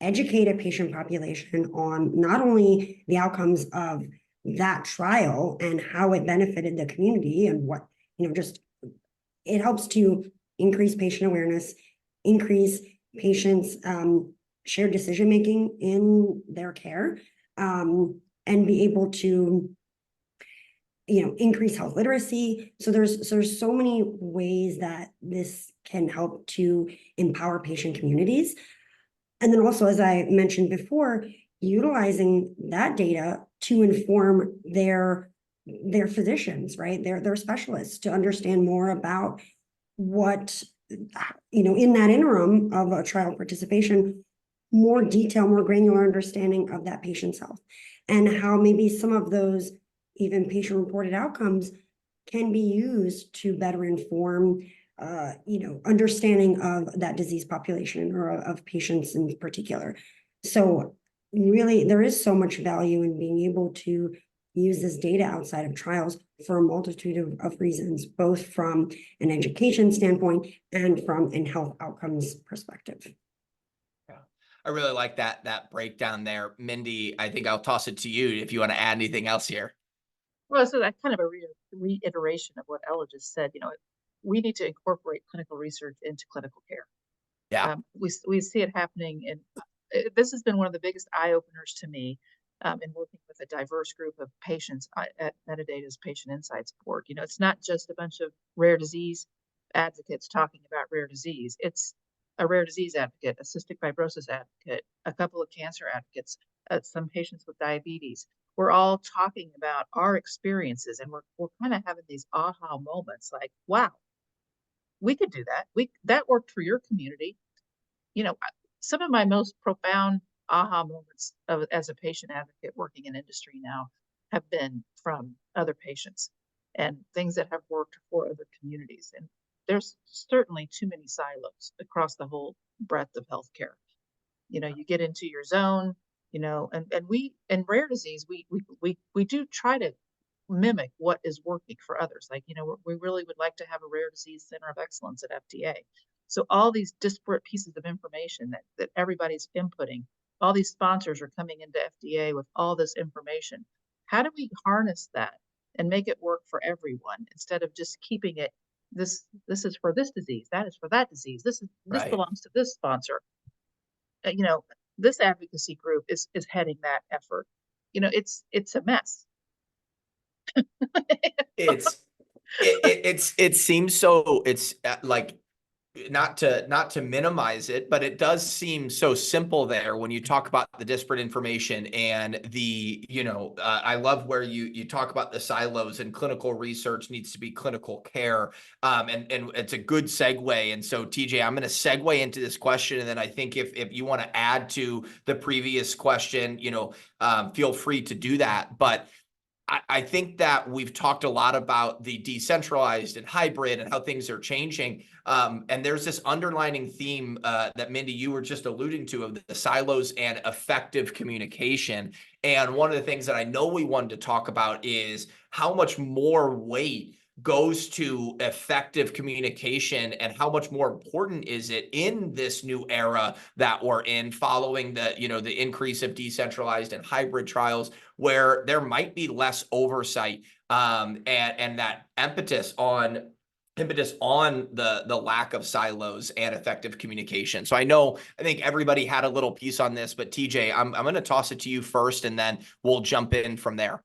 educate a patient population on not only the outcomes of that trial and how it benefited the community and what, just it helps to increase patient awareness, increase patients' shared decision-making in their care, and be able to increase health literacy. So there's so many ways that this can help to empower patient communities. And then also, as I mentioned before, utilizing that data to inform their physicians, right? Their specialists to understand more about what, in that interim of a trial participation, more detail, more granular understanding of that patient's health and how maybe some of those even patient-reported outcomes can be used to better inform understanding of that disease population or of patients in particular. So really, there is so much value in being able to use this data outside of trials for a multitude of reasons, both from an education standpoint and from an health outcomes perspective. Yeah, I really like that breakdown there. Mindy, I think I'll toss it to you if you want to add anything else here. Well, so that kind of a reiteration of what Ella just said. We need to incorporate clinical research into clinical care. Yeah. We see it happening, and this has been one of the biggest eye openers to me in working with a diverse group of patients at Medidata's Patient Insights Board. It's not just a bunch of rare disease advocates talking about rare disease. It's a rare disease advocate, a cystic fibrosis advocate, a couple of cancer advocates, some patients with diabetes. We're all talking about our experiences, and we're kind of having these aha moments like, wow, we could do that. That worked for your community. Some of my most profound aha moments as a patient advocate working in industry now have been from other patients and things that have worked for other communities. And there's certainly too many silos across the whole breadth of healthcare. You get into your zone, and we in rare disease, we do try to mimic what is working for others. Like, we really would like to have a rare disease center of excellence at FDA. So all these disparate pieces of information that everybody's inputting, all these sponsors are coming into FDA with all this information. How do we harness that and make it work for everyone instead of just keeping it, this is for this disease, that is for that disease, this Right. belongs to this sponsor. This advocacy group is heading that effort. It's a mess. It seems so, it's like, not to minimize it, but it does seem so simple there when you talk about the disparate information and the, I love where you talk about the silos, and clinical research needs to be clinical care. And it's a good segue. And so TJ, I'm going to segue into this question. And then I think if you want to add to the previous question, feel free to do that. But I think that we've talked a lot about the decentralized and hybrid and how things are changing. And there's this underlining theme that Mindy, you were just alluding to, of the silos and effective communication. And one of the things that I know we wanted to talk about is how much more weight goes to effective communication, and how much more important is it in this new era that we're in, following the increase of decentralized and hybrid trials, where there might be less oversight and that impetus on the lack of silos and effective communication. So I think everybody had a little piece on this, but TJ, I'm going to toss it to you first, and then we'll jump in from there.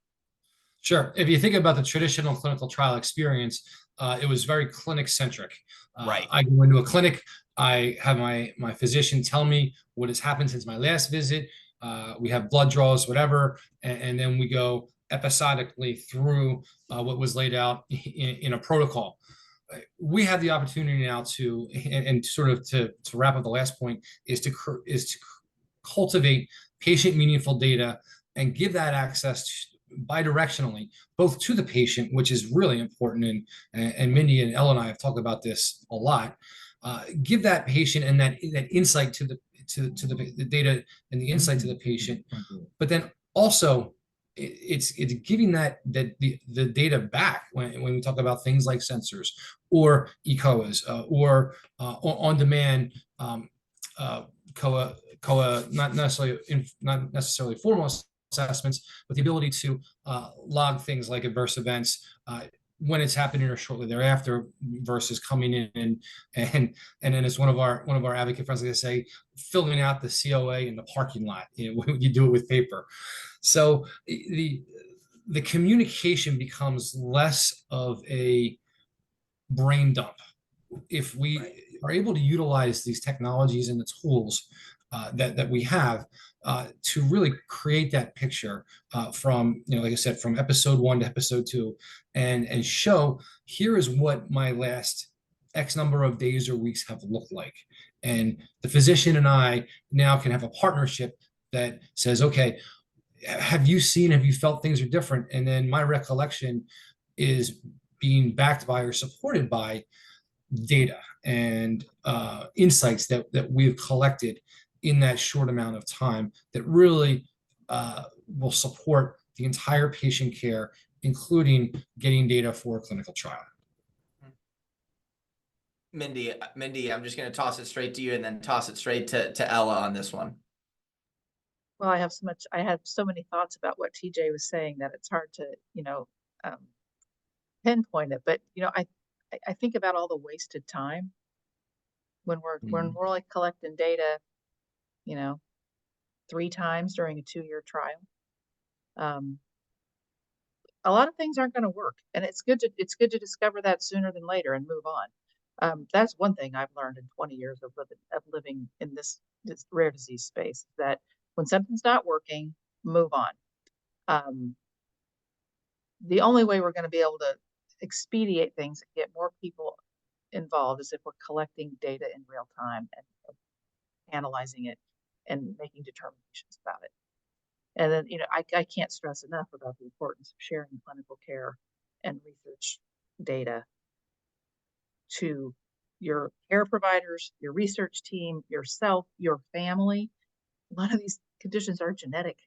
Sure. If you think about the traditional clinical trial experience, it was very clinic centric. Right. I go into a clinic, I have my physician tell me what has happened since my last visit. We have blood draws, whatever, and then we go episodically through what was laid out in a protocol. We have the opportunity now to, and sort of to wrap up the last point, is to cultivate patient meaningful data and give that access bidirectionally, both to the patient, which is really important. And Mindy and Ella and I have talked about this a lot. Give that patient and that insight to the data and the insight to the patient, but then also it's giving the data back when we talk about things like sensors or ECOAs or on demand COA, not necessarily formal assessments, but the ability to log things like adverse events when it's happening or shortly thereafter, versus coming in and then, as one of our advocate friends like to say, filling out the COA in the parking lot. You do it with paper. So the communication becomes less of a brain dump if we are able to utilize these technologies and the tools that we have to really create that picture from, like I said, from episode 1 to episode 2, and show, here is what my last X number of days or weeks have looked like. And the physician and I now can have a partnership that says, okay, have you felt things are different? And then my recollection is being backed by or supported by data and insights that we've collected in that short amount of time that really will support the entire patient care, including getting data for a clinical trial. Mindy, I'm just going to toss it straight to you and then toss it straight to Ella on this one. Well, I have so many thoughts about what TJ was saying that it's hard to, pinpoint it. But, I think about all the wasted time when we're like collecting data, 3 times during a 2-year trial. A lot of things aren't going to work, and it's good to discover that sooner than later and move on. That's one thing I've learned in 20 years of living in this rare disease space, that when something's not working, move on. The only way we're going to be able to expedite things and get more people involved is if we're collecting data in real time and analyzing it and making determinations about it. And then, I can't stress enough about the importance of sharing clinical care and research data to your care providers, your research team, yourself, your family. A lot of these conditions are genetic.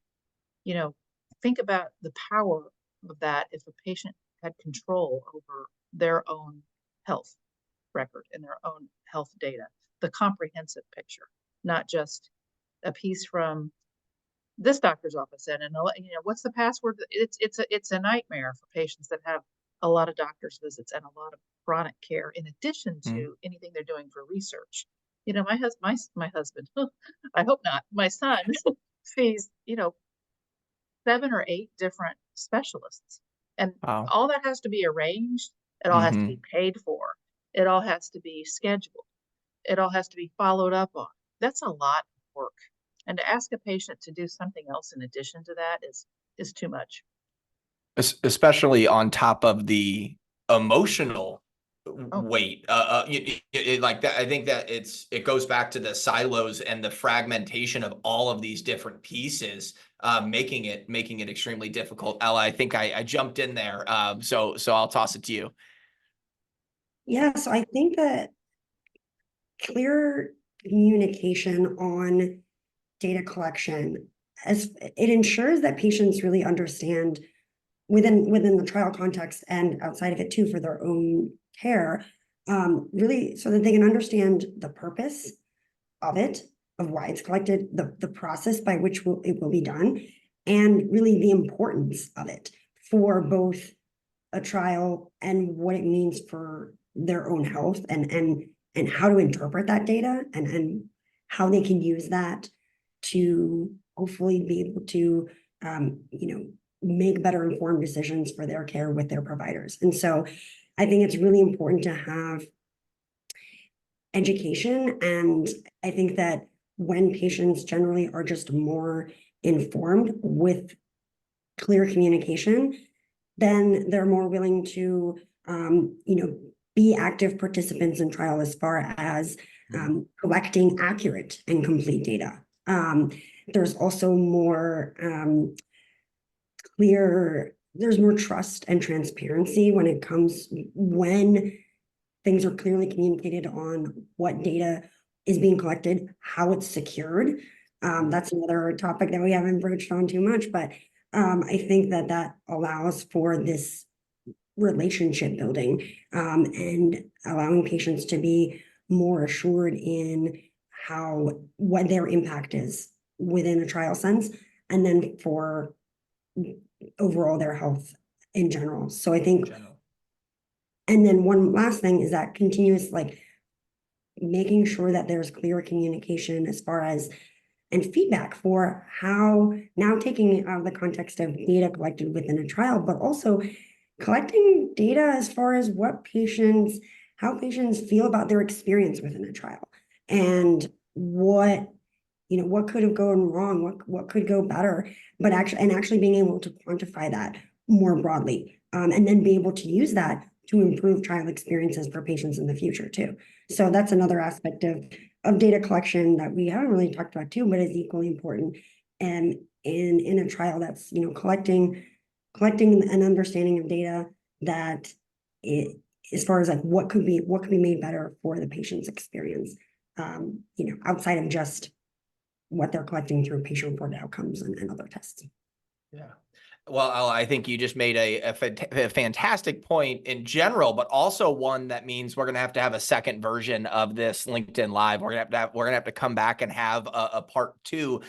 Think about the power of that if a patient had control over their own health record and their own health data, the comprehensive picture, not just a piece from this doctor's office and what's the password. It's a nightmare for patients that have a lot of doctor's visits and a lot of chronic care in addition to anything they're doing for research. My husband, I hope not, my son sees 7 or 8 different specialists, and all that has to be arranged. It all has to be paid for. It all has to be scheduled. It all has to be followed up on. That's a lot of work. And to ask a patient to do something else in addition to that is too much. Especially on top of the emotional weight. Like that, I think that it goes back to the silos and the fragmentation of all of these different pieces, making it extremely difficult. Ella, I think I jumped in there. So I'll toss it to you. Yeah, so I think that clear communication on data collection, as it ensures that patients really understand within the trial context and outside of it too for their own care, really so that they can understand the purpose of it, of why it's collected, the process by which it will be done, and really the importance of it for both a trial and what it means for their own health and how to interpret that data and how they can use that to hopefully be able to, make better informed decisions for their care with their providers. And so I think it's really important to have education. And I think that when patients generally are just more informed with clear communication, then they're more willing to, be active participants in trial as far as collecting accurate and complete data. There's also more there's more trust and transparency when things are clearly communicated on what data is being collected, how it's secured. That's another topic that we haven't broached on too much, but I think that allows for this relationship building and allowing patients to be more assured in what their impact is within a trial sense, and then for overall their health in general. So I think, and then one last thing is that continuous, making sure that there's clear communication as far as and feedback for how, now taking it out of the context of data collected within a trial, but also collecting data as far as how patients feel about their experience within a trial and what could have gone wrong, what could go better, but actually being able to quantify that more broadly, and then be able to use that to improve trial experiences for patients in the future too. So that's another aspect of data collection that we haven't really talked about too, but is equally important. And in a trial that's, collecting an understanding of data that it as far as like what could be made better for the patient's experience, outside of just what they're collecting through patient-reported outcomes and other tests. Yeah. Well, I think you just made a fantastic point in general, but also one that means we're going to have a second version of this LinkedIn Live. We're going to have to come back and have a part 2.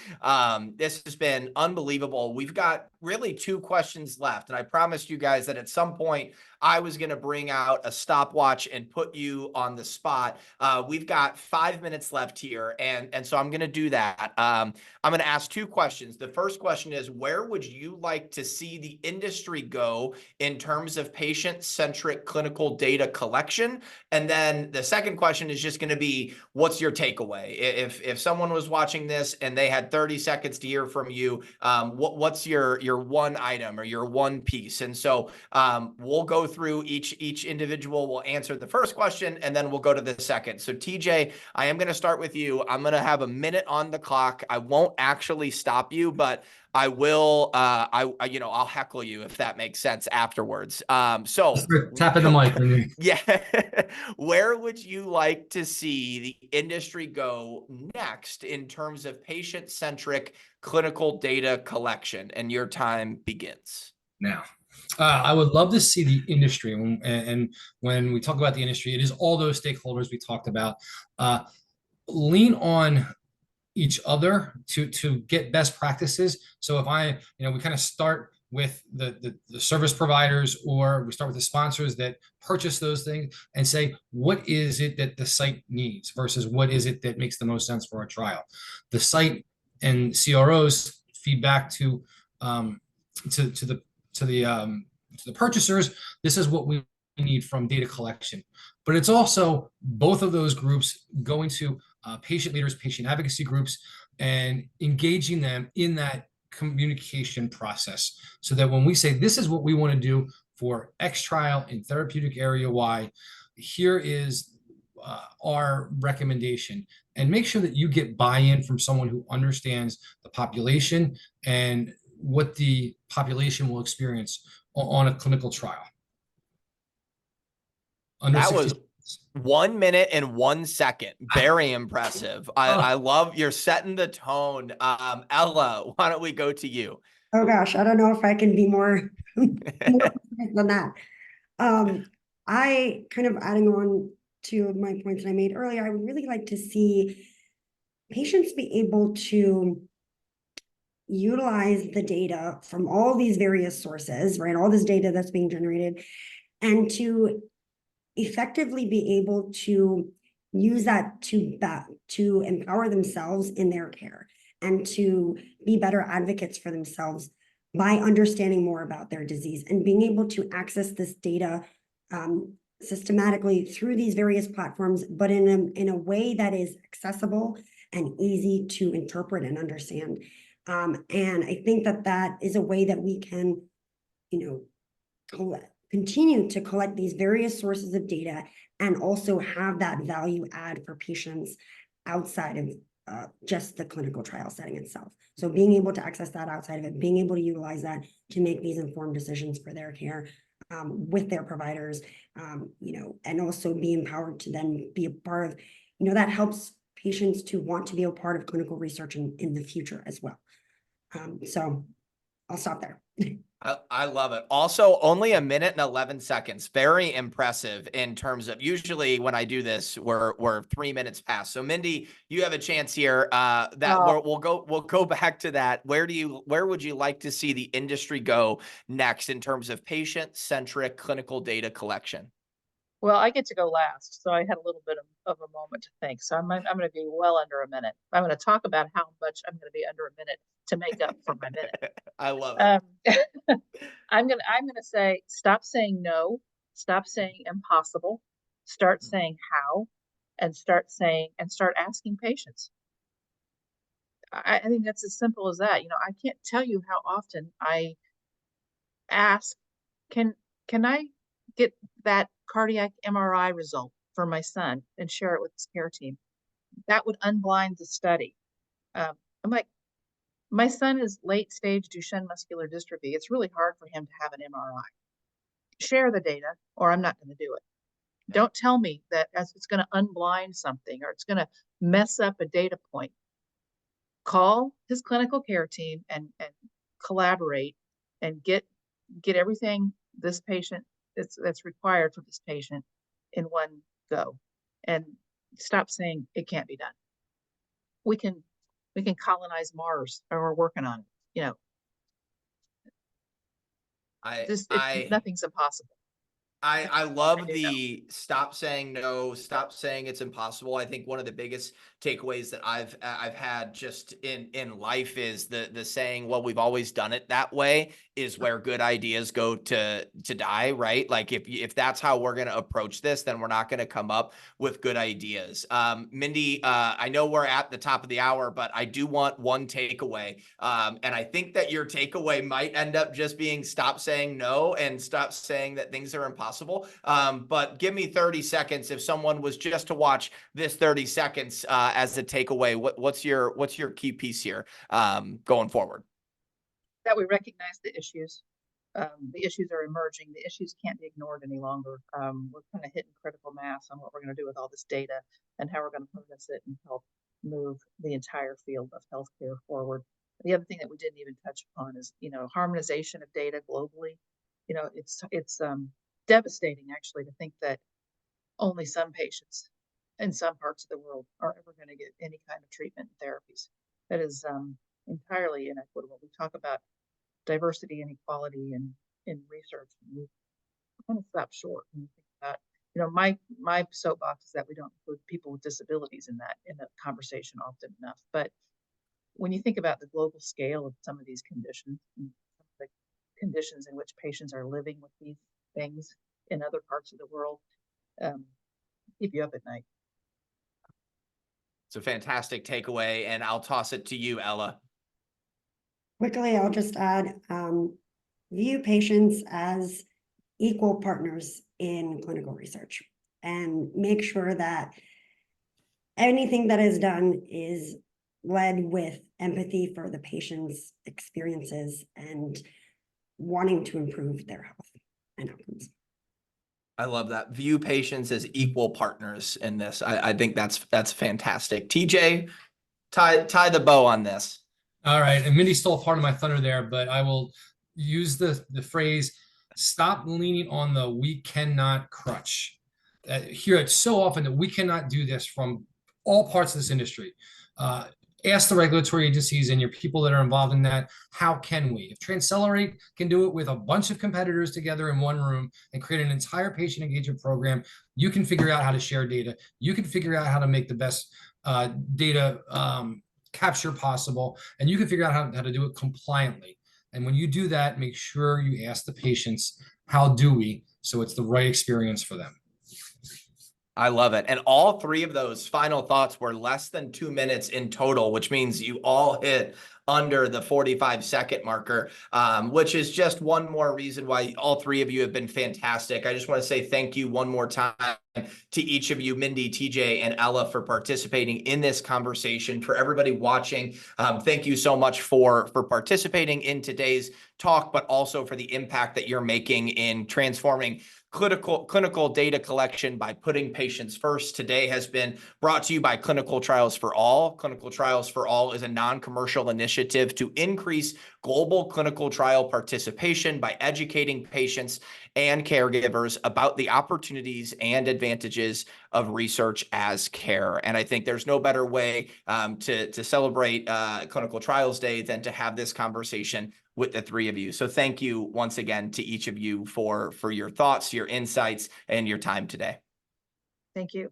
This has been unbelievable. We've got really 2 questions left, and I promised you guys that at some point I was going to bring out a stopwatch and put you on the spot. We've got 5 minutes left here, and so I'm going to do that. I'm going to ask 2 questions. The first question is, where would you like to see the industry go in terms of patient-centric clinical data collection? And then the second question is just going to be, what's your takeaway? If someone was watching this and they had 30 seconds to hear from you, what's your one item or your one piece? And so we'll go through each individual. We'll answer the first question, and then we'll go to the second. So TJ, I am going to start with you. I'm going to have a minute on the clock. I won't actually stop you, but I will, I'll heckle you if that makes sense afterwards. So tapping the mic. Mindy. Yeah. Where would you like to see the industry go next in terms of patient-centric clinical data collection? And your time begins now. I would love to see the industry, and when we talk about the industry, it is all those stakeholders we talked about, lean on each other to get best practices. So if we kind of start with the service providers, or we start with the sponsors that purchase those things, and say, what is it that the site needs versus what is it that makes the most sense for a trial? The site and CROs feedback to the purchasers. This is what we need from data collection. But it's also both of those groups going to patient leaders, patient advocacy groups, and engaging them in that communication process, so that when we say this is what we want to do for X trial in therapeutic area Y, here is our recommendation, and make sure that you get buy-in from someone who understands the population and what the population will experience on a clinical trial. That was 1 minute and 1 second. Very impressive. I love you're setting the tone. Ella, why don't we go to you? Oh gosh, I don't know if I can be more than that. I kind of adding on to my points that I made earlier, I would really like to see patients be able to utilize the data from all these various sources, right? All this data that's being generated, and to effectively be able to use that to empower themselves in their care, and to be better advocates for themselves by understanding more about their disease, and being able to access this data systematically through these various platforms, but in a way that is accessible and easy to interpret and understand. And I think that is a way that we can, continue to collect these various sources of data, and also have that value add for patients outside of just the clinical trial setting itself. So being able to access that outside of it, being able to utilize that to make these informed decisions for their care with their providers, and also be empowered to then be a part of, that helps patients to want to be a part of clinical research in the future as well. So I'll stop there. I love it. Also, only 1 minute and 11 seconds. Very impressive in terms of, usually when I do this, we're 3 minutes past. So Mindy, you have a chance here. We'll go back to that. Where would you like to see the industry go next in terms of patient-centric clinical data collection? Well, I get to go last, so I had a little bit of a moment to think. So I'm going to be well under a minute. I'm going to talk about how much I'm going to be under a minute to make up for my minute. I love it. I'm going to say, stop saying no, stop saying impossible, start saying how, and start asking patients. I think that's as simple as that. I can't tell you how often I ask, can I get that cardiac MRI result for my son and share it with his care team? That would unblind the study. I'm like, my son is late stage Duchenne muscular dystrophy. It's really hard for him to have an MRI. Share the data, or I'm not going to do it. Don't tell me that as it's going to unblind something or it's going to mess up a data point. Call his clinical care team and collaborate and get everything this patient that's required for this patient in one go, and stop saying it can't be done. We can colonize Mars, or we're working on it. You know, nothing's impossible. I love the stop saying no, stop saying it's impossible. I think one of the biggest takeaways that I've had just in life is the saying, well, we've always done it that way, is where good ideas go to die, right? Like if that's how we're going to approach this, then we're not going to come up with good ideas. Mindy, I know we're at the top of the hour, but I do want one takeaway. And I think that your takeaway might end up just being stop saying no and stop saying that things are impossible. But give me 30 seconds. If someone was just to watch this 30 seconds as a takeaway, what's your key piece here going forward? That we recognize the issues. The issues are emerging. The issues can't be ignored any longer. We're kind of hitting critical mass on what we're going to do with all this data and how we're going to harness it and help move the entire field of healthcare forward. The other thing that we didn't even touch upon is, harmonization of data globally. It's devastating actually to think that only some patients in some parts of the world are ever going to get any kind of treatment and therapies. That is entirely inequitable. We talk about diversity and equality in research, and we kind of stop short when you think about, my soapbox is that we don't include people with disabilities in the conversation often enough. But when you think about the global scale of some of these conditions, and the conditions in which patients are living with these things in other parts of the world, keep you up at night. It's a fantastic takeaway, and I'll toss it to you, Ella. Quickly, I'll just add, view patients as equal partners in clinical research and make sure that anything that is done is led with empathy for the patient's experiences and wanting to improve their health and outcomes. I love that. View patients as equal partners in this. I think that's fantastic. TJ, tie the bow on this. All right, and Mindy stole part of my thunder there, but I will use the phrase, stop leaning on the we cannot crutch. Hear it so often that we cannot do this from all parts of this industry. Ask the regulatory agencies and your people that are involved in that, how can we? If Transcelerate can do it with a bunch of competitors together in one room and create an entire patient engagement program, you can figure out how to share data. You can figure out how to make the best data capture possible, and you can figure out how to do it compliantly. And when you do that, make sure you ask the patients, how do we, so it's the right experience for them. I love it. And all three of those final thoughts were less than 2 minutes in total, which means you all hit under the 45-second marker, which is just one more reason why all three of you have been fantastic. I just want to say thank you one more time to each of you, Mindy, TJ, and Ella, for participating in this conversation. For everybody watching, thank you so much for participating in today's talk, but also for the impact that you're making in transforming clinical data collection by putting patients first. Today has been brought to you by Clinical Trials for All. Clinical Trials for All is a non-commercial initiative to increase global clinical trial participation by educating patients and caregivers about the opportunities and advantages of research as care. And I think there's no better way to celebrate Clinical Trials Day than to have this conversation with the three of you. So thank you once again to each of you for your thoughts, your insights, and your time today. Thank you.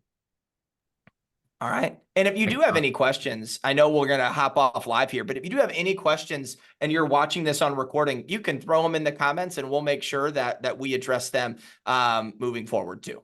All right. And if you do have any questions, I know we're going to hop off live here, but if you do have any questions and you're watching this on recording, you can throw them in the comments and we'll make sure that we address them moving forward too.